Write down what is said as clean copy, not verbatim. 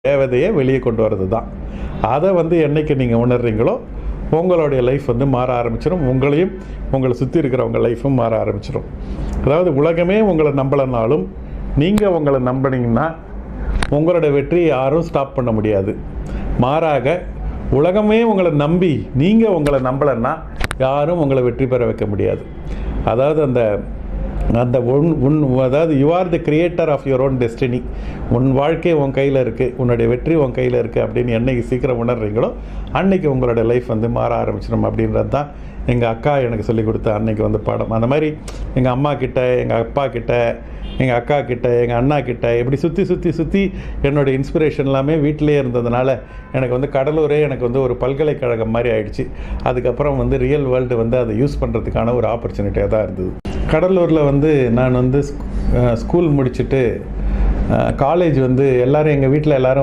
தேவதையை வெளியே கொண்டு வர்றது தான். அதை என்னைக்கு நீங்கள் உணர்றீங்களோ உங்களுடைய லைஃப் மாற ஆரம்பிச்சிடும். உங்களையும் உங்களை சுற்றி இருக்கிறவங்க லைஃப்பும் மாற ஆரம்பிச்சிடும். அதாவது உலகமே உங்களை நம்பலைனாலும் நீங்கள் உங்களை நம்பினீங்கன்னா உங்களோட வெற்றியை யாரும் ஸ்டாப் பண்ண முடியாது. மாறாக உலகமே உங்களை நம்பி நீங்கள் உங்களை நம்பலைன்னா யாரும் உங்களை வெற்றி பெற வைக்க முடியாது. அதாவது அதாவது you are the creator of your own destiny. உன் வாழ்க்கை உன் கையில் இருக்குது, உன்னுடைய வெற்றி உன் கையில் இருக்குது அப்படின்னு என்னைக்கு சீக்கிரம் உணர்றீங்களோ அன்றைக்கி உங்களோட லைஃப் மாற ஆரம்பிச்சிடும். அப்படின்றது தான் எங்கள் அக்கா எனக்கு சொல்லிக் கொடுத்த அன்றைக்கி பாடம். அந்த மாதிரி எங்கள் அம்மா கிட்ட, எங்கள் அப்பா கிட்ட, எங்கள் அக்கா கிட்ட, எங்கள் அண்ணா கிட்ட இப்படி சுற்றி என்னோடய இன்ஸ்பிரேஷன் எல்லாமே வீட்டிலே இருந்ததுனால எனக்கு கடலூரே எனக்கு ஒரு பல்கலைக்கழகம் மாதிரி ஆயிடுச்சு. அதுக்கப்புறம் ரியல் வேர்ல்டு அதை யூஸ் பண்ணுறதுக்கான ஒரு ஆப்பர்ச்சுனிட்டியாக தான் இருந்தது. கடலூரில் நான் ஸ்கூல் முடிச்சுட்டு காலேஜ் எல்லோரும் எங்கள் வீட்டில் எல்லோரும்